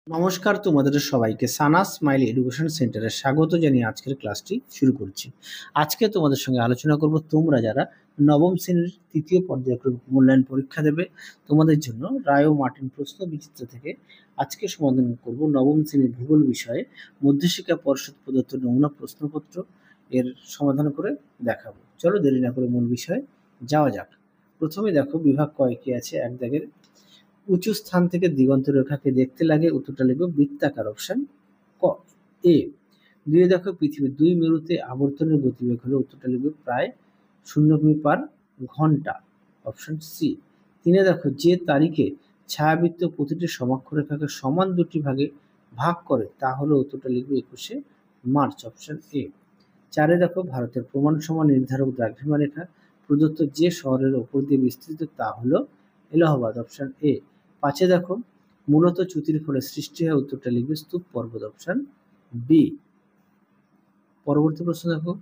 নমস্কার, তোমাদের সবাইকে সানা স্মাইল এডুকেশন সেন্টারে স্বাগত জানিয়ে আজকের ক্লাসটি শুরু করছি। আজকে তোমাদের সঙ্গে আলোচনা করব তোমরা যারা নবম শ্রেণীর তৃতীয় পর্যায়ক্রমিক মূল্যায়ন পরীক্ষা দেবে তোমাদের জন্য রায় ও মার্টিন প্রশ্ন বিচিত্র থেকে আজকে সমাধান করব নবম শ্রেণীর ভূগোল বিষয়ে মধ্যশিক্ষা পর্ষদ প্রদত্ত নমুনা প্রশ্নপত্র এর সমাধান করে দেখাবো। চলো দেরি না করে মূল বিষয়ে যাওয়া যাক। প্রথমে দেখো বিভাগ কয় কি আছে। এক দাগের উঁচু স্থান থেকে দিগন্ত রেখাকে দেখতে লাগে, উত্তরটা লিখব বৃত্তাকার, অপশন ক এ। দুই দেখো পৃথিবীর দুই মেরুতে আবর্তনের গতিবেগ হলো, উত্তরটা লিখবে প্রায় 0 কিমি পার ঘন্টা, অপশন সি। তিনে দেখো যে তারিখে ছায়াবৃত্ত প্রতিটি সমাক্ষরেখাকে সমান দুটি ভাগে ভাগ করে তা হলো, উত্তরটা লিখবে 21শে মার্চ, অপশন এ। চারে দেখো ভারতের প্রমাণ সমান নির্ধারক দ্রাঘিমা রেখা প্রদত্ত যে শহরের ওপর দিয়ে বিস্তৃত তা হলো এলাহাবাদ, অপশন এ। পাঁচে দেখো মূলত চ্যুতির ফলে সৃষ্টি হয়, উত্তরটা লিখবে স্তূপ পর্বত, অপশন বি। পরবর্তী প্রশ্ন দেখো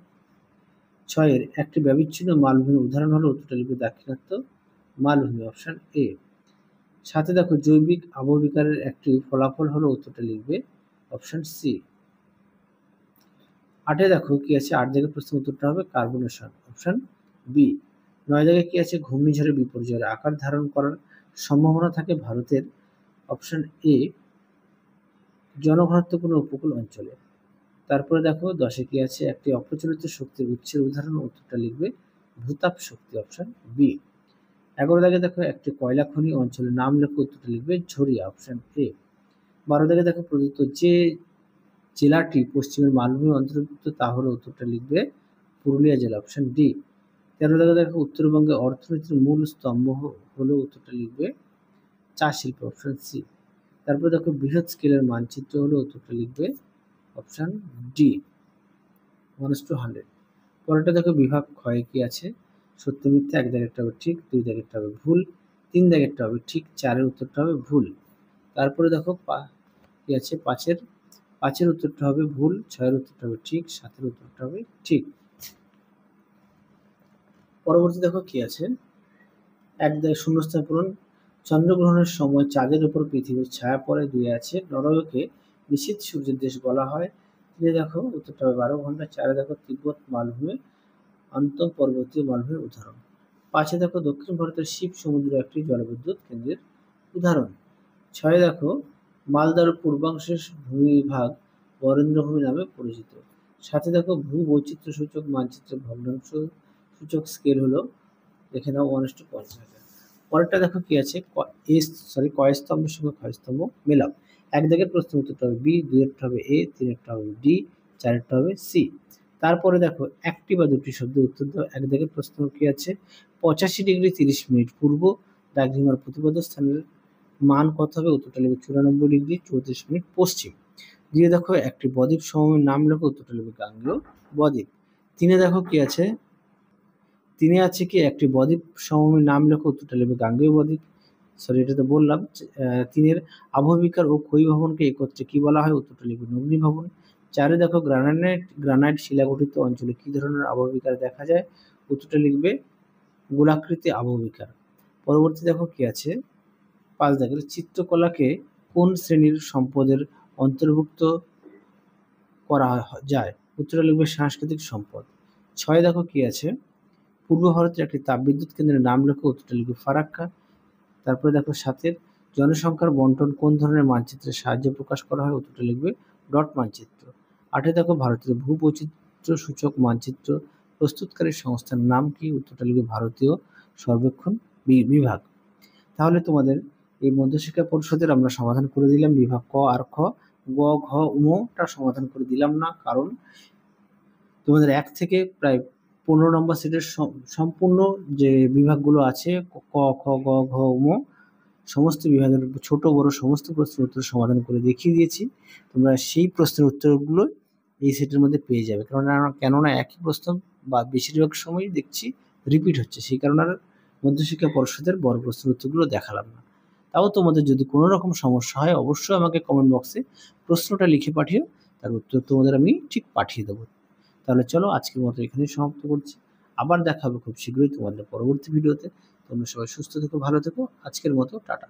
ছয়ের একটি ব্যবিচ্ছিন্ন মালভূমির উদাহরণ হলো, উত্তরটা লিখবে দাক্ষিণাত্য মালভূমি, অপশন এ। সাথে দেখো জৈবিক আবহবিকারের একটি ফলাফল হলো, উত্তরটা লিখবে অপশন সি। আটে দেখো কি আছে, আট জায়গায় প্রশ্ন উত্তরটা হবে কার্বনেশন, অপশন বি। নয় জায়গায় কি আছে, ঘূর্ণিঝড়ের বিপর্যয়ের আকার ধারণ করার সম্ভাবনা থাকে ভারতের, অপশন এ, জনঘনত্বপূর্ণ উপকূল অঞ্চলে। তারপরে দেখো দশে কি আছে, একটি অপ্রচলিত শক্তির উৎসের উদাহরণ, উত্তরটা লিখবে ভূতাপ শক্তি, অপশন বি। 11 দাগে দেখো একটি কয়লা খনি অঞ্চলের নাম লেখো, উত্তরটা লিখবে ঝরিয়া, অপশন এ। 12 দাগে দেখো প্রদত্ত যে জেলাটি পশ্চিমের মালভূমি অন্তর্ভুক্ত তা হলো, উত্তরটা লিখবে পুরুলিয়া জেলা, অপশন ডি। 13 দাগে দেখো উত্তরবঙ্গের অর্থনীতির মূল স্তম্ভ হলো, উত্তরটা লিখবে চা শিল্প, অপশন সি। তারপর দেখো বৃহৎ স্কেলের মানচিত্র হলো, উত্তরটা লিখবে অপশন ডি, 1:100। পরেরটা দেখো বিভাগ ক্ষয় কি আছে, সত্য মিথ্যা, এক দাগেরটা হবে ঠিক, দুই দাগেরটা হবে ভুল, তিন দাগেরটা হবে ঠিক, চারের উত্তরটা হবে ভুল। তারপরে দেখো কি আছে, পাঁচের উত্তরটা হবে ভুল, ছয়ের উত্তরটা হবে ঠিক, সাতের উত্তরটা হবে ঠিক। পরবর্তী দেখো কি আছে, এক দাগে শূন্যস্থান পূরণ। চন্দ্রগ্রহণের সময় চাঁদের উপর পৃথিবীর ছায়া পড়ে, দুই আছে নরওয়েকে নিশীথ সূর্যের দেশ বলা হয়, তিনে দেখো উত্তরটা হবে 12 ঘন্টা, চারে দেখো তিব্বত মালভূমি আন্তঃ পর্বতীয় মালভূমির উদাহরণ, পাঁচে দেখো দক্ষিণ ভারতের শিব সমুদ্র একটি জলবিদ্যুৎ কেন্দ্রের উদাহরণ, ছয়ে দেখো মালদার পূর্বাংশের ভূমিভাগ বরেন্দ্রভূমি নামে পরিচিত, সাথে দেখো ভূ বৈচিত্র্য সূচক মানচিত্রের ভগ্নাংশ সূচক স্কেল হলো, দেখে নাও 1:50। পরেরটা দেখো কি আছে, কয় স্তম্ভের সঙ্গে ক্ষয় স্তম্ভ মেলাও। এক দাগের প্রশ্ন উত্তরটা হবে বি, দুইয়েরটা হবে এ, তিনেরটা হবে ডি, চারেরটা হবে সি। তারপরে দেখো একটি বা দুটি শব্দ উত্তর দাও। এক দাগের প্রশ্ন কি আছে, 85 ডিগ্রি 30 মিনিট পূর্ব দ্রাঘিমার প্রতিপাদ্য স্থানের মান কত হবে, উত্তরটা লিখবে 94 ডিগ্রি 34 মিনিট পশ্চিম। দিয়ে দেখো একটি বদ্বীপ সমভূমির নাম লেখো, উত্তরটা লিখবে গাঙ্গেয় বদ্বীপ। তিনে দেখো কি আছে, তিনে আছে কি একটি বদ্বীপ সমভূমির নাম লেখো, উত্তরটা লিখবে গাঙ্গেয় বদ্বীপ, সরি এটা তো বললাম। তিনের আবহবিকার ও ক্ষয়ী ভবনকে একত্রে কি বলা হয়, উত্তরটা লিখবে নগ্নি ভবন। চারে দেখো গ্রানাইট শিলা গঠিত অঞ্চলে কি ধরনের আবহবিকার দেখা যায়, উত্তরটা লিখবে গোলাকৃতি আবহবিকার। পরবর্তী দেখো কি আছে, পাঁচ দাগের চিত্রকলাকে কোন শ্রেণীর সম্পদের অন্তর্ভুক্ত করা যায়, উত্তরটা লিখবে সাংস্কৃতিক সম্পদ। ছয় দেখো কি আছে, পূর্ব ভারতের একটি তাপবিদ্যুৎ কেন্দ্রের নাম লেখো, উত্তরটা লিখবে ফারাক্কা। তারপরে দেখো সাতের জনসংখ্যার বন্টন কোন ধরনের মানচিত্রের সাহায্যে প্রকাশ করা হয়, উত্তরটা লিখবে ডট মানচিত্র। আটে দেখো ভারতের ভূবৈচিত্র্য সূচক মানচিত্র প্রস্তুতকারী সংস্থার নাম কি, উত্তরটা লিখবে ভারতীয় সর্বেক্ষণ বিভাগ। তাহলে তোমাদের এই মধ্যশিক্ষা পরিষদের আমরা সমাধান করে দিলাম বিভাগ ক আর খ, গ ঘ উটা সমাধান করে দিলাম না, কারণ তোমাদের 1 থেকে প্রায় 15 নম্বর সেটের সম্পূর্ণ যে বিভাগগুলো আছে ক খ গ ঘ সমস্ত বিভাগের ছোট বড় সমস্ত প্রশ্নের উত্তর সমাধান করে দেখিয়ে দিয়েছি। তোমরা সেই প্রশ্নের উত্তরগুলো এই সেটের মধ্যে পেয়ে যাবে, কেননা একই প্রশ্ন বা বেশিরভাগ সময়ই দেখছি রিপিট হচ্ছে, সেই কারণে আর মধ্যশিক্ষা পর্ষদের বড় প্রশ্নের উত্তরগুলো দেখালাম না। তাও তোমাদের যদি কোনো রকম সমস্যা হয় অবশ্যই আমাকে কমেন্ট বক্সে প্রশ্নটা লিখে পাঠিও, তার উত্তর তোমাদের আমি ঠিক পাঠিয়ে দেবো। তাহলে চলো আজকের মতো এখানেই সমাপ্ত করছি, আবার দেখা হবে খুব শীঘ্রই তোমাদের পরবর্তী ভিডিওতে। তোমরা সবাই সুস্থ থেকো, ভালো থেকো, আজকের মতো টাটা।